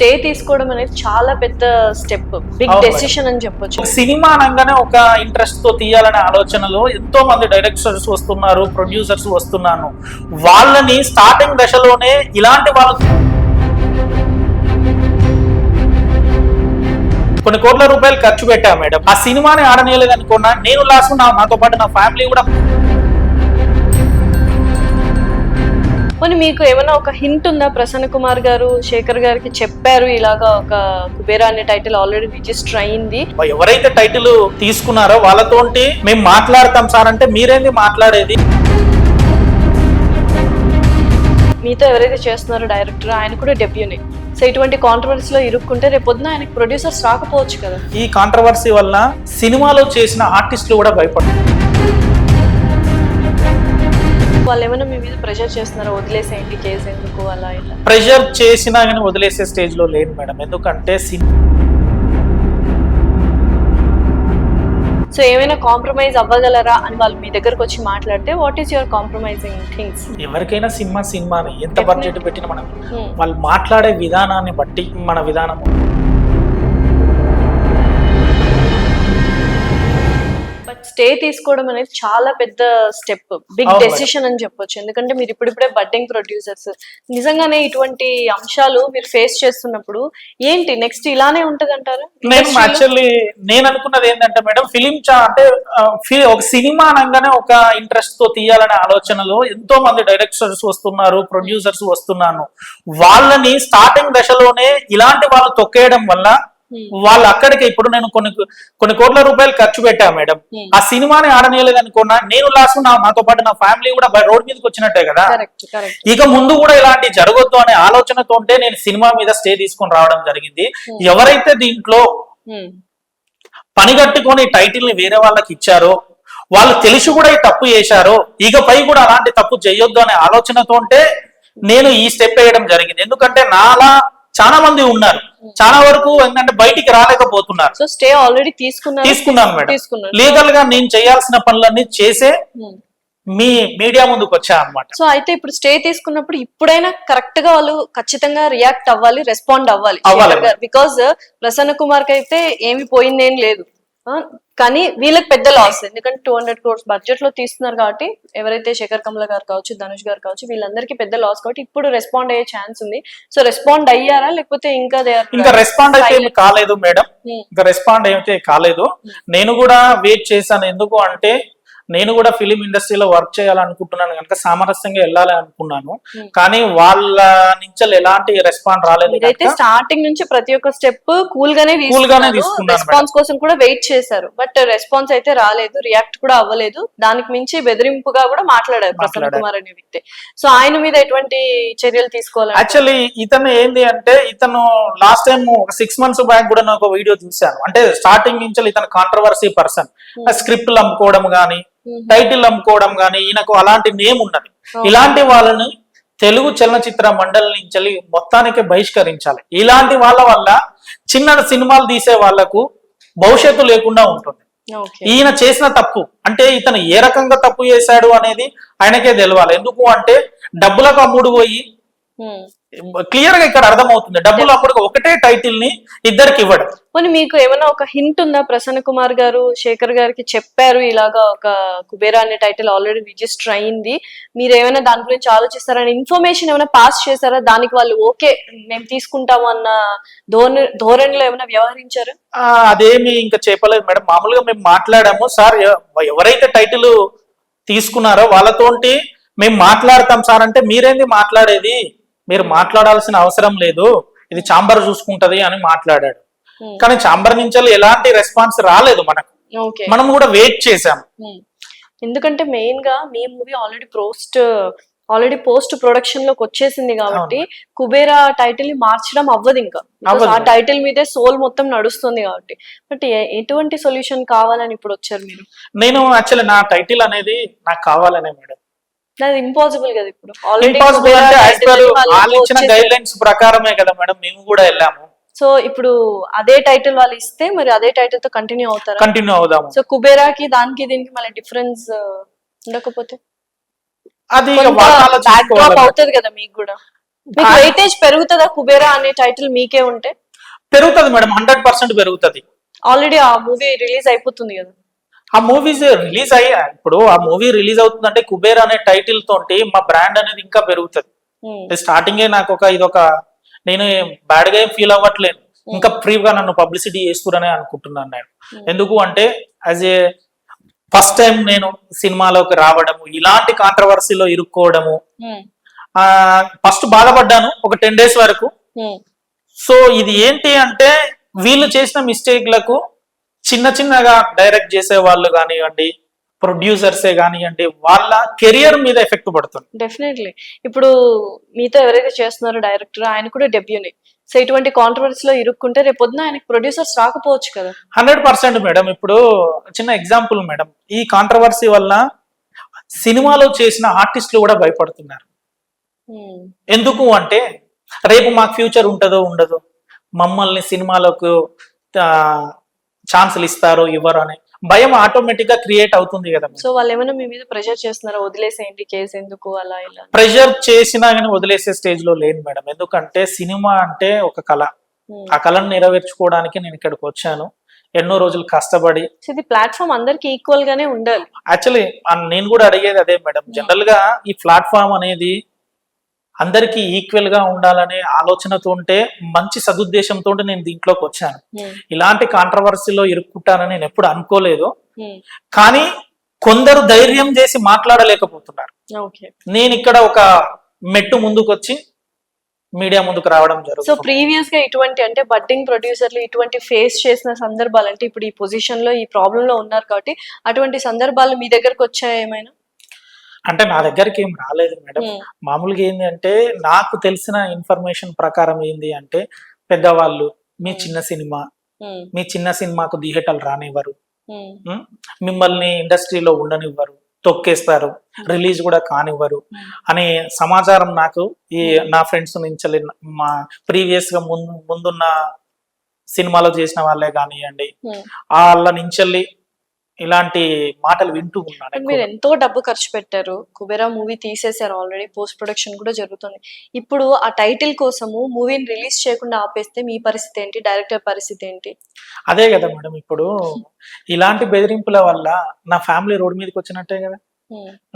Stay తీసుకోవడం అనేది చాలా పెద్ద స్టెప్, బిగ్ డెసిషన్ అని చెప్పొచ్చు. సినిమా అనగానే ఒక ఇంట్రెస్ట్ తో తీయాలనే ఆలోచనలో ఎంతో మంది డైరెక్టర్స్ వస్తున్నారు, ప్రొడ్యూసర్స్ వస్తున్నాను. వాళ్ళని స్టార్టింగ్ దశలోనే ఇలాంటి వాళ్ళు కొన్ని కోట్ల రూపాయలు ఖర్చు పెట్టా మేడం. ఆ సినిమాని ఆడనేయలేదు అనుకున్నా, నేను లాస్ట్ నాతో పాటు నా ఫ్యామిలీ కూడా. పోనీ మీకు ఏమైనా ఒక హింట్ ఉందా? ప్రసన్న కుమార్ గారు శేఖర్ గారికి చెప్పారు ఇలాగా ఒక కుబేరా అనే టైటిల్ ఆల్రెడీ రిజిస్టర్ అయింది, ఎవరైతే టైటిల్ తీసుకున్నారో వాళ్ళతోటి మేము మాట్లాడతాం సార్ అంటే మీరేంది మాట్లాడేది? మీతో ఎవరైతే చేస్తున్నారో డైరెక్టర్, ఆయన కూడా డెబ్యూనే. సో ఇటువంటి కాంట్రవర్సీలో ఇరుక్కుంటే రేపు పొద్దున ఆయనకి ప్రొడ్యూసర్స్ రాకపోవచ్చు కదా. ఈ కాంట్రవర్సీ వల్ల సినిమాలో చేసిన ఆర్టిస్టులు కూడా భయపడ్డారు. వాళ్ళు ఏమైనా మీ మీద ప్రెషర్ చేస్తున్నారో వదిలేసేయండి కేసు ఎందుకు అలా ఇలా? ప్రెషర్ చేసినా కానీ వదిలేసే స్టేజ్ లో లేదు మేడం. ఎందుకంటే సో ఏమైనా కాంప్రమైజ్ అవ్వగలరా అని వాళ్ళు మీ దగ్గరకు వచ్చి మాట్లాడితే what is your compromising things? ఎవరికైనా సినిమాని ఎంత బడ్జెట్ పెట్టినా మనం వాళ్ళు మాట్లాడే విధానాన్ని బట్టి మన విధానం. బట్ స్టే తీసుకోవడం అనేది చాలా పెద్ద స్టెప్, బిగ్ డెసిషన్ అని చెప్పొచ్చు. ఎందుకంటే మీరు ఇప్పుడిప్పుడే బడ్డింగ్ ప్రొడ్యూసర్స్, నిజంగానే ఇటువంటి అంశాలు మీరు ఫేస్ చేస్తున్నప్పుడు ఏంటి నెక్స్ట్ ఇలానే ఉంటది అంటారు? నేను అనుకున్నది ఏంటంటే మేడం, అంటే ఒక సినిమా అనగానే ఒక ఇంట్రెస్ట్ తో తీయాలనే ఆలోచనలో ఎంతో మంది డైరెక్టర్స్ వస్తున్నారు, ప్రొడ్యూసర్స్ వస్తున్నాను. వాళ్ళని స్టార్టింగ్ దశలోనే ఇలాంటి వాళ్ళు తొక్కేయడం వల్ల వాళ్ళు అక్కడికి ఇప్పుడు నేను కొన్ని కోట్ల రూపాయలు ఖర్చు పెట్టా మేడం. ఆ సినిమాని ఆడనేయలేదు అనుకున్నా, నేను లాస్ట్ నాతో పాటు నా ఫ్యామిలీ కూడా రోడ్ మీదకి వచ్చినట్టే కదా. ఇక ముందు కూడా ఇలాంటి జరగొద్దు అనే ఆలోచనతోటే నేను సినిమా మీద స్టే తీసుకొని రావడం జరిగింది. ఎవరైతే దీంట్లో పనిగట్టుకొని టైటిల్ ని వేరే వాళ్ళకి ఇచ్చారో, వాళ్ళు తెలిసి కూడా ఈ తప్పు చేశారో, ఇకపై కూడా అలాంటి తప్పు చేయొద్దు అనే ఆలోచనతోటే నేను ఈ స్టెప్ వేయడం జరిగింది. ఎందుకంటే నాలా చాలా మంది ఉన్నారు, చాలా వరకు ఏంటంటే బయటికి రాలేకపోతున్నారు. సో స్టే ఆల్రెడీ తీసుకున్నాను మేడం. లీగల్ గా నేను చేయాల్సిన పనులన్నీ చేసే మీ మీడియా ముందుకు వచ్చా అన్నమాట. సో అయితే ఇప్పుడు స్టే తీసుకున్నప్పుడు ఇప్పుడైనా కరెక్ట్ గా వాళ్ళు ఖచ్చితంగా రియాక్ట్ అవ్వాలి, రెస్పాండ్ అవ్వాలి. బికాజ్ ప్రసన్న కుమార్ కి అయితే ఏమి పోయిందేం లేదు, కానీ వీళ్ళకి పెద్ద లాస్. ఎందుకంటే 200 crores బడ్జెట్ లో తీస్తున్నారు కాబట్టి, ఎవరైతే శేఖర్ కమల గారు కావచ్చు, ధనుష్ గారు కావచ్చు, వీళ్ళందరికీ పెద్ద లాస్. కాబట్టి ఇప్పుడు రెస్పాండ్ అయ్యే ఛాన్స్ ఉంది. సో రెస్పాండ్ అయ్యారా లేకపోతే ఇంకా రెస్పాండ్ అయితే ఏమి కాలేదు మేడం. ఇంకా రెస్పాండ్ అయితే కాలేదు. నేను కూడా వెయిట్ చేశాను. ఎందుకు అంటే నేను కూడా ఫిలిం ఇండస్ట్రీలో వర్క్ చేయాలనుకుంటున్నాను కనుక సామరస్యంగా వెళ్ళాలి అనుకున్నాను. కానీ వాళ్ళ నుంచి ఎలాంటి రెస్పాన్స్ రాలేదు. స్టార్టింగ్ నుంచి ప్రతి ఒక్క స్టెప్ కూల్ గానే తీసుకున్నాను. రెస్పాన్స్ కోసం కూడా వెయిట్ చేశారు, బట్ రెస్పాన్స్ అయితే రాలేదు, రియాక్ట్ కూడా అవ్వలేదు. దానికి మించి బెదిరింపుగా కూడా మాట్లాడారు ప్రసన్న కుమార్ అనే వ్యక్తి. సో ఆయన మీద ఎటువంటి చర్యలు తీసుకోవాలి? యాక్చువల్లీ ఇతను ఏంది అంటే, ఇతను లాస్ట్ టైం ఒక 6 months బ్యాక్ కూడా నేను ఒక వీడియో చూశాను. అంటే స్టార్టింగ్ నుంచి ఇతను కాంట్రవర్సీ పర్సన్, స్క్రిప్ట్లు అమ్ముకోవడం గానీ, టైటిల్ అమ్ముకోవడం గానీ, ఈయనకు అలాంటి నేమ్ ఉన్నది. ఇలాంటి వాళ్ళని తెలుగు చలనచిత్ర మండలి నుంచి మొత్తానికి బహిష్కరించాలి. ఇలాంటి వాళ్ళ వల్ల చిన్న సినిమాలు తీసే వాళ్లకు భవిష్యత్తు లేకుండా ఉంటుంది. ఈయన చేసిన తప్పు అంటే ఇతను ఏ రకంగా తప్పు చేశాడు అనేది ఆయనకే తెలవాలి. ఎందుకు అంటే డబ్బులకు అమ్ముడు పోయి క్లియర్ గా ఇక్కడ అర్థమవుతుంది, డబ్బులు అప్పుడు ఒకటే టైటిల్ ని ఇద్దరికి ఇవ్వడం. పోనీ మీకు ఏమైనా ఒక హింట్ ఉందా? ప్రసన్న కుమార్ గారు శేఖర్ గారికి చెప్పారు ఇలాగా ఒక కుబేరా అనే టైటిల్ ఆల్రెడీ రిజిస్టర్ అయింది, మీరు ఏమైనా దాని గురించి ఆలోచిస్తారని ఇన్ఫర్మేషన్ ఏమైనా పాస్ చేశారా? దానికి వాళ్ళు ఓకే మేము తీసుకుంటాము అన్న ధోరణిలో ఏమైనా వ్యవహరించారు? అదేమి ఇంకా చెప్పలేదు మేడం. మామూలుగా మేము మాట్లాడాము, సార్ ఎవరైతే టైటిల్ తీసుకున్నారో వాళ్ళతోటి మేము మాట్లాడతాం సార్ అంటే, మీరేంది మాట్లాడేది, మీరు మాట్లాడాల్సిన అవసరం లేదు, ఇది ఛాంబర్ చూసుకుంటది అని మాట్లాడాడు. కానీ ఛాంబర్ నుంచి ఎలాంటి రెస్పాన్స్ రాలేదు మనకు. మనం కూడా వెయిట్ చేసాం. ఎందుకంటే మెయిన్ గా మీ మూవీ ఆల్రెడీ పోస్ట్ ప్రొడక్షన్ లోకి వచ్చేసింది కాబట్టి కుబేరా టైటిల్ ని మార్చడం అవ్వదు. ఇంకా ఆ టైటిల్ మీదే సోల్ మొత్తం నడుస్తుంది కాబట్టి. బట్ ఎటువంటి సొల్యూషన్ కావాలని ఇప్పుడు వచ్చారు మీరు? నేను యాక్చువల్లీ నా టైటిల్ అనేది నాకు కావాలనే మేడం. ఇంపాసిబుల్ కదా ఇప్పుడు. ఇంపాసిబుల్ అంటే యాజ్ పర్ వాళ్ళు ఇచ్చిన గైడ్ లైన్స్ ప్రకారమే కదా మేడం మేము కూడా వెళ్ళాము. సో ఇప్పుడు అదే టైటిల్ వాళ్ళు ఇస్తే మరి అదే టైటిల్ తో కంటిన్యూ అవుతారా? కంటిన్యూ అవుదాము. సో కుబేరాకి దానికి దీనికి మళ్ళీ డిఫరెన్స్ ఉండకపోతే అది బ్యాక్ డ్రాప్ అవుతుంది కదా మీకు కూడా. మీకు వెయిటేజ్ పెరుగుతుందా కుబేరా అనే టైటిల్ మీకే ఉంటే? పెరుగుతుంది మేడం, 100% పెరుగుతుంది. ఆల్రెడీ ఆ మూవీ రిలీజ్ అయిపోతుంది కదా. ఆ మూవీస్ రిలీజ్ అయ్యా, ఇప్పుడు ఆ మూవీ రిలీజ్ అవుతుందంటే కుబేర్ అనే టైటిల్ తోటి మా బ్రాండ్ అనేది ఇంకా పెరుగుతుంది. స్టార్టింగే నాకు ఇదొక నేను బ్యాడ్ గా ఏం ఫీల్ అవ్వట్లేదు, ఇంకా ఫ్రీగా నన్ను పబ్లిసిటీ చేస్తురనే అనుకుంటున్నాను నేను. ఎందుకు అంటే యాజ్ ఏ ఫస్ట్ టైం నేను సినిమాలోకి రావడము, ఇలాంటి కాంట్రవర్సీలో ఇరుక్కోవడము, ఫస్ట్ బాధపడ్డాను ఒక 10 days వరకు. సో ఇది ఏంటి అంటే వీళ్ళు చేసిన మిస్టేక్లకు చిన్న చిన్నగా డైరెక్ట్ చేసే వాళ్ళు కానివ్వండి, ప్రొడ్యూసర్సే కానివ్వండి, వాళ్ళ కెరియర్ మీద ఎఫెక్ట్ పడుతుంది. డెఫినెట్లీ. ఇప్పుడు మీతో ఎవరైతే చేస్తున్నారో డైరెక్టర్, ఆయన కూడా డెబ్యూనే. సో ఇటువంటి కాంట్రవర్సీలో ఇరుక్కుంటే రేపు పొద్దున ఆయనకి ప్రొడ్యూసర్స్ రాకపోవచ్చు కదా. 100% మేడం. ఇప్పుడు చిన్న ఎగ్జాంపుల్ మేడం, ఈ కాంట్రవర్సీ వల్ల సినిమాలో చేసిన ఆర్టిస్టులు కూడా భయపడుతున్నారు. ఎందుకు అంటే రేపు మాకు ఫ్యూచర్ ఉంటుందో ఉండదో, మమ్మల్ని సినిమాలకు ఛాన్సులు ఇస్తారో ఇవ్వరో అనే భయం ఆటోమేటిక్ గా క్రియేట్ అవుతుంది కదా. సో వాళ్ళు ఏమైనా మీ మీద ప్రెషర్ చేస్తున్నారా, వదిలేసేయండి కేసు ఎందుకు అలా ఇలా? ప్రెషర్ చేసినా కానీ వదిలేసే స్టేజ్ లో లేను మేడం. ఎందుకంటే సినిమా అంటే ఒక కళ, ఆ కళను నెరవేర్చుకోవడానికి నేను ఇక్కడికి వచ్చాను, ఎన్నో రోజులు కష్టపడి. ఇది ప్లాట్ఫామ్ అందరికి ఈక్వల్ గానే ఉండాలి. యాక్చువల్లీ నేను కూడా అడిగేది అదే మేడం. జనరల్ గా ఈ ప్లాట్ఫామ్ అనేది అందరికీ ఈక్వల్ గా ఉండాలనే ఆలోచనతో ఉంటే, మంచి సదుద్దేశంతో నేను దీంట్లోకి వచ్చాను. ఇలాంటి కాంట్రవర్సీలో ఇరుక్కుంటానని నేను ఎప్పుడు అనుకోలేదు. కానీ కొందరు ధైర్యం చేసి మాట్లాడలేకపోతున్నారు. నేను ఇక్కడ ఒక మెట్టు ముందుకు వచ్చి మీడియా ముందుకు రావడం జరుగుతుంది. సో ప్రీవియస్ గా ఇటువంటి అంటే బడ్డింగ్ ప్రొడ్యూసర్లు ఇటువంటి ఫేస్ చేసిన సందర్భాలు, అంటే ఇప్పుడు ఈ పొజిషన్ లో ఈ ప్రాబ్లం లో ఉన్నారు కాబట్టి అటువంటి సందర్భాలు మీ దగ్గరకు వచ్చాయి ఏమైనా? అంటే నా దగ్గరికి ఏం రాలేదు మేడం. మామూలుగా ఏంది అంటే నాకు తెలిసిన ఇన్ఫర్మేషన్ ప్రకారం ఏంది అంటే, పెద్దవాళ్ళు మీ చిన్న సినిమాకు థియేటర్లు రానివ్వరు, మిమ్మల్ని ఇండస్ట్రీలో ఉండనివ్వరు, తొక్కేస్తారు, రిలీజ్ కూడా కానివ్వరు అనే సమాచారం నాకు ఈ నా ఫ్రెండ్స్ నుంచి, మా ప్రీవియస్ గా ముందున్న సినిమాలో చేసిన వాళ్ళే కానివ్వండి, వాళ్ళ నుంచి ఇలాంటి మాటలు వింటూ ఉన్నాను. మీరు ఎంతో డబ్బు ఖర్చు పెట్టారు, కుబేరా మూవీ తీసేశారు, ఆల్రెడీ పోస్ట్ ప్రొడక్షన్ కూడా జరుగుతుంది. ఇప్పుడు ఆ టైటిల్ కోసము మూవీని రిలీజ్ చేయకుండా ఆపేస్తే మీ పరిస్థితి ఏంటి, డైరెక్టర్ పరిస్థితి ఏంటి? అదే కదా మేడం, ఇప్పుడు ఇలాంటి బెదిరింపుల వల్ల నా ఫ్యామిలీ రోడ్ మీదకి వచ్చినట్టే కదా.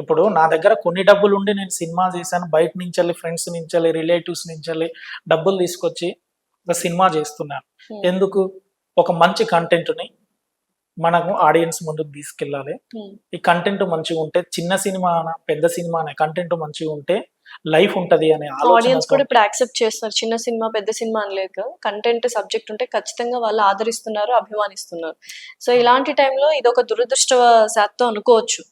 ఇప్పుడు నా దగ్గర కొన్ని డబ్బులు ఉండి నేను సినిమా చేశాను, బయట నుంచి ఫ్రెండ్స్ నుంచి రిలేటివ్స్ నుంచి డబ్బులు తీసుకొచ్చి ఒక సినిమా చేస్తున్నాను. ఎందుకు? ఒక మంచి కంటెంట్ని మనము ఆడియన్స్ ముందుకు తీసుకెళ్ళాలి. ఈ కంటెంట్ మంచిగా ఉంటే, చిన్న సినిమా పెద్ద సినిమా కంటెంట్ మంచిగా ఉంటే లైఫ్ ఉంటది అనే ఆడియన్స్ కూడా ఇప్పుడు యాక్సెప్ట్ చేస్తున్నారు. చిన్న సినిమా పెద్ద సినిమా అని లేక కంటెంట్ సబ్జెక్ట్ ఉంటే ఖచ్చితంగా వాళ్ళు ఆదరిస్తున్నారు, అభిమానిస్తున్నారు. సో ఇలాంటి టైంలో ఇది ఒక దురదృష్టవశాత్తు అనుకోవచ్చు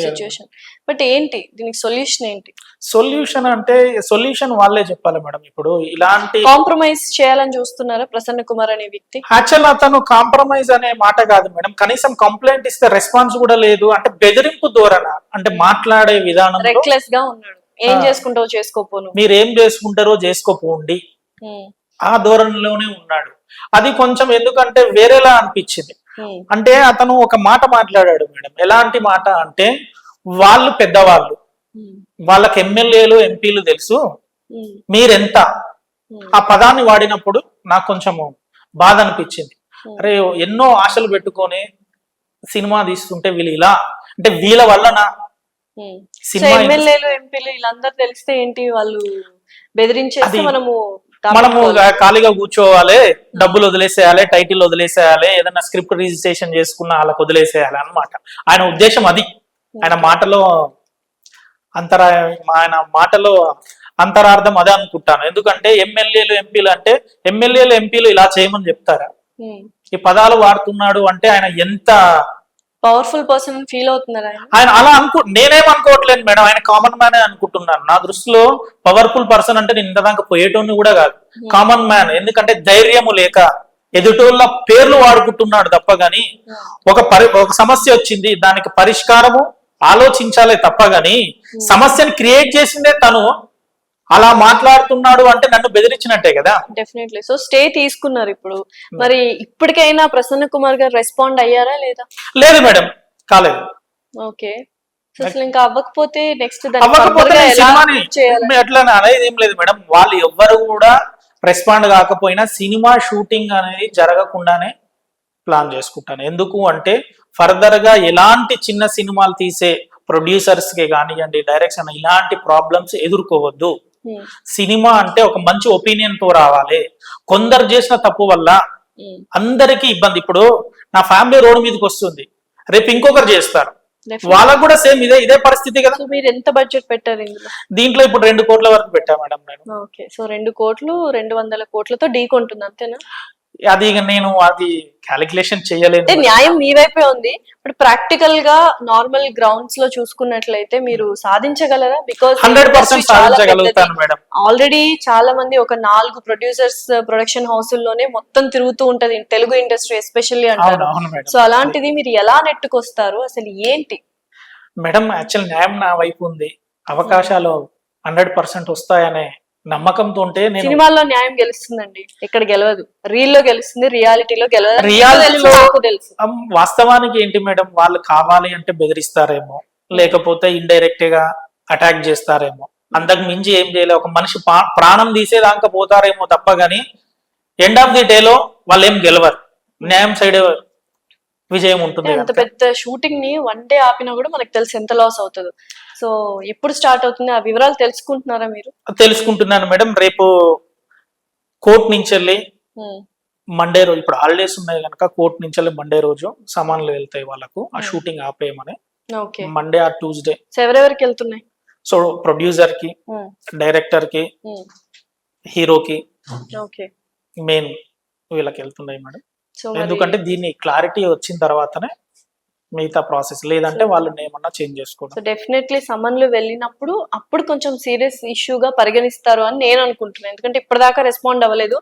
సిచ్యువేషన్. బట్ ఏంటి దీనికి సొల్యూషన్ ఏంటి? సొల్యూషన్ అంటే సొల్యూషన్ వాళ్ళే చెప్పాలి మేడం. ఇప్పుడు ఇలాంటి కాంప్రమైజ్ చేయాలని చూస్తున్నారా ప్రసన్న కుమార్ అనే వ్యక్తి? యాక్చువల్ అతను కాంప్రమైజ్ అనే మాట కాదు మేడం, కనీసం కంప్లైంట్ ఇస్తే రెస్పాన్స్ కూడా లేదు. అంటే బెదిరింపు ధోరణ, అంటే మాట్లాడే విధానం రెక్లెస్ గా ఉన్నాడు. ఏం చేసుకుంటావో చేసుకోపోను, మీరు ఏం చేసుకుంటారో చేసుకోపోండి, ఆ ధోరణిలోనే ఉన్నాడు. అది కొంచెం ఎందుకంటే వేరేలా అనిపించింది. అంటే అతను ఒక మాట మాట్లాడాడు మేడం. ఎలాంటి మాట అంటే, వాళ్ళు పెద్దవాళ్ళు, వాళ్ళకి ఎమ్మెల్యేలు ఎంపీలు తెలుసు, మీరెంత, ఆ పదాన్ని వాడినప్పుడు నాకు కొంచెం బాధ అనిపించింది. అరే ఎన్నో ఆశలు పెట్టుకొని సినిమా తీస్తుంటే వీళ్ళు ఇలా, అంటే వీళ్ళ వల్ల ఎమ్మెల్యేలు ఎంపీలు వీళ్ళందరూ తెలిస్తే ఏంటి, వాళ్ళు బెదిరించేసి మనము ఖాళీగా కూర్చోవాలి, డబ్బులు వదిలేసేయాలి, టైటిల్ వదిలేసేయాలి, ఏదైనా స్క్రిప్ట్ రిజిస్ట్రేషన్ చేసుకున్న వాళ్ళకి వదిలేసేయాలి అన్నమాట ఆయన ఉద్దేశం. అది ఆయన మాటలో అంతరార్థం అదే అనుకుంటాను. ఎందుకంటే ఎమ్మెల్యేలు ఎంపీలు అంటే, ఎమ్మెల్యేలు ఎంపీలు ఇలా చేయమని చెప్తారా? ఈ పదాలు వాడుతున్నాడు అంటే ఆయన ఎంత పవర్ఫుల్ పర్సన్ ఫీల్ అవుతున్నారు ఆయన. అలా నేనేమనుకోవట్లేదు మేడం, ఆయన కామన్ మ్యాన్ అనుకుంటున్నాను. నా దృష్టిలో పవర్ఫుల్ పర్సన్ అంటే నేను ఇంతదాకా పోయేటోని కూడా కాదు, కామన్ మ్యాన్. ఎందుకంటే ధైర్యము లేక ఎదుటోళ్ళ పేర్లు వాడుకుంటున్నాడు తప్ప గాని, ఒక సమస్య వచ్చింది, దానికి పరిష్కారము ఆలోచించాలే తప్ప గాని, సమస్యని క్రియేట్ చేసిందే తను. అలా మాట్లాడుతున్నాడు అంటే నన్ను బెదిరించినట్టే కదా. డెఫినెట్లీ. సో స్టే తీసుకున్నారు ఇప్పుడు. మరి ఇప్పటికైనా ప్రసన్న కుమార్ గారు రెస్పాండ్ అయ్యారా లేదా? లేదు మేడం, కాలేదు. ఓకే. సో అసలు ఇంకా అవ్వకపోతే నెక్స్ట్ దాన్ని అవ్వకపోతే further గా నేను ఎలా సినిమాని చేయాలి? అట్లా అనేది ఏం లేదు మేడం. వాళ్ళు ఎవ్వరు కూడా రెస్పాండ్ కాకపోయినా సినిమా షూటింగ్ అనేది జరగకుండానే ప్లాన్ చేసుకుంటాను. ఎందుకు అంటే ఫర్దర్ గా ఎలాంటి చిన్న సినిమాలు తీసే ప్రొడ్యూసర్స్ కి కానివ్వండి, డైరెక్షన్ ఇలాంటి ప్రాబ్లమ్స్ ఎదుర్కోవద్దు. Hmm. సినిమా అంటే ఒక మంచి ఒపీనియన్ తో రావాలి. కొందరు చేసిన తప్పు వల్ల Hmm. అందరికీ ఇబ్బంది. ఇప్పుడు నా ఫ్యామిలీ రోడ్ మీదకి వస్తుంది, రేపు ఇంకొకరు చేస్తారు, Definitely. వాళ్ళకు కూడా సేమ్ ఇదే పరిస్థితి కదా. సో మీరు ఎంత బడ్జెట్ పెట్టారు ఇందులో? దీంట్లో ఇప్పుడు 2 కోట్ల వరకు పెట్టా మేడం నేను. ఓకే, సో 2 కోట్లు 200 కోట్లతో ఢీకొంటుంది అంతేనా? అది ఇక నేను అది క్యాలిక్యులేషన్ చేయలేను. అంటే న్యాయం మీ వైపే ఉంది. ఇప్పుడు ప్రాక్టికల్ గా నార్మల్ గ్రౌండ్స్ లో చూసుకున్నట్లయితే మీరు సాధించగలరా? బికాస్ 100% సాధించగలుగుతాను మేడం. ఆల్రెడీ చాలా మంది ఒక 4 ప్రొడ్యూసర్స్ ప్రొడక్షన్ హౌసుల్లోనే మొత్తం తిరుగుతూ ఉంటది తెలుగు ఇండస్ట్రీ ఎస్పెషల్లీ అవును అంటారు. అవును మేడం. సో అలాంటిది మీరు ఎలా నెట్టుకొస్తారు? అసలు ఏంటి? మేడం యాక్చువల్ న్యాయం నా వైపు ఉంది. అవకాశాలు 100% వస్తాయనే నమ్మకంతో ఉంటే నేను సినిమాల్లో న్యాయం గెలుస్తుందండి, ఇక్కడ గెలవదు. రీల్ లో గెలుస్తుంది, రియాలిటీలో గెలవదు. రియాలిటీలో నాకు తెలుసు. వాస్తవానికి ఏంటి మేడం, వాళ్ళు కావాలి అంటే బెదిరిస్తారేమో, లేకపోతే ఇండైరెక్ట్ గా అటాక్ చేస్తారేమో, అంతకు మించి ఏం చేయలే. ఒక మనిషి ప్రాణం తీసేదాకా పోతారేమో తప్ప గానీ ఎండ్ ఆఫ్ ది డేలో వాళ్ళు ఏం గెలవరు. న్యాయం సైడ్ విజయం ఉంటుంది. అంత పెద్ద షూటింగ్ ని 1 డే ఆపినా కూడా మనకు తెలుసు ఎంత లాస్ అవుతుందో. సో ఎప్పుడు స్టార్ట్ అవుతుంది, ఆ వివరాలు తెలుసుకుంటున్నారా మీరు? తెలుసుకుంటున్నాను మేడం. రేపు కోర్టు నుంచి వెళ్ళి మండే రోజు, ఇప్పుడు హాలిడేస్ ఉన్నాయి కనుక కోర్టు నుంచి వెళ్ళి మండే రోజు సామాన్లు వెళ్తాయి వాళ్ళకు, ఆ షూటింగ్ ఆపేయమని. Okay, Monday or Tuesday. So ఎవరెవరికి వెళ్తున్నాయి? సో ప్రొడ్యూసర్ కి, డైరెక్టర్ కి, హీరోకి, ఓకే, మెయిన్ వీళ్ళకి వెళ్తున్నాయి మేడం. సో ఎందుకంటే దీన్ని క్లారిటీ వచ్చిన తర్వాతనే మిగతా ప్రాసెస్, లేదంటే వాళ్ళు ఏమన్నా చేంజ్ చేసుకోవడం. సో డెఫినెట్లీ సమన్లు వెళ్ళినప్పుడు అప్పుడు కొంచెం సీరియస్ ఇష్యూగా పరిగణిస్తారు అని నేను అనుకుంటున్నాను. ఎందుకంటే ఇప్పటిదాకా రెస్పాండ్ అవ్వలేదు.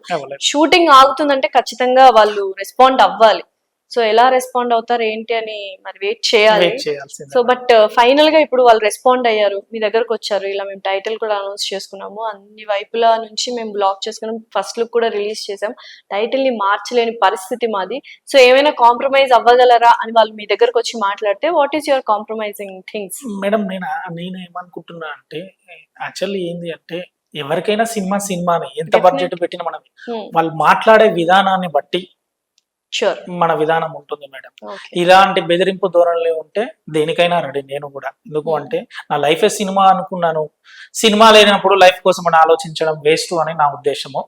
షూటింగ్ ఆగుతుందంటే ఖచ్చితంగా వాళ్ళు రెస్పాండ్ అవ్వాలి. సో ఎలా రెస్పాండ్ అవుతారు ఏంటి అని మరి వెయిట్ చేయాలి. సో బట్ ఫైనల్ గా ఇప్పుడు వాళ్ళు రెస్పాండ్ అయ్యారు, మీ దగ్గరకు వచ్చారు, ఇలా మేము టైటిల్ కూడా అనౌన్స్ చేసుకున్నాము, అన్ని వైపుల నుంచి మేము బ్లాక్ చేసుకున్నాం, ఫస్ట్ లుక్ కూడా రిలీజ్ చేసాం, టైటిల్ ని మార్చలేని పరిస్థితి మాది. సో ఏమైనా కాంప్రమైజ్ అవ్వగలరా అని వాళ్ళు మీ దగ్గరకు వచ్చి మాట్లాడితే what is your compromising things? Madam నేను ఏమనుకుంటున్నా అంటే యాక్చువల్లీ ఏంది అంటే ఎవరికైనా సినిమాని ఎంత బడ్జెట్ పెట్టినా మనం వాళ్ళు మాట్లాడే విధానాన్ని బట్టి మన విధానం ఉంటుంది మేడం. ఇలాంటి బెదిరింపు ధోరణిలో ఉంటే దేనికైనా రెడీ నేను కూడా. ఎందుకు అంటే నా లైఫ్ సినిమా అనుకున్నాను, సినిమా లేనప్పుడు లైఫ్ కోసం అని ఆలోచించడం వేస్ట్ అని నా ఉద్దేశము.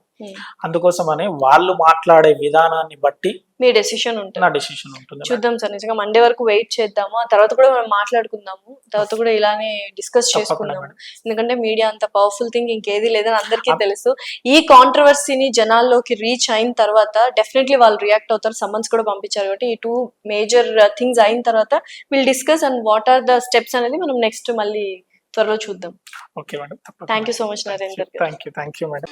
అందుకోసమని వాళ్ళు మాట్లాడే విధానాన్ని బట్టి మీ డెసిషన్ ఉంటుంది, నా డెసిషన్ ఉంటుంది. చూద్దాం సార్, నిజంగా మండే వరకు వెయిట్ చేద్దాము, ఆ తర్వాత కూడా మనం మాట్లాడుకుందాము, తర్వాత కూడా ఇలానే డిస్కస్ చేసుకుందాము. ఎందుకంటే మీడియా అంత పవర్ఫుల్ థింగ్ ఇంకేది లేదని అందరికీ తెలుసు. ఈ కాంట్రవర్సీని జనాల్లోకి రీచ్ అయిన తర్వాత డెఫినెట్లీ వాళ్ళు రియాక్ట్ అవుతారు. సమ్మన్స్ కూడా పంపించారు కాబట్టి ఈ 2 మేజర్ థింగ్స్ అయిన తర్వాత will discuss and what are the steps అనేది మనం నెక్స్ట్ మళ్ళీ త్వరలో చూద్దాం. Okay madam, thank you so much Narender. Thank you madam.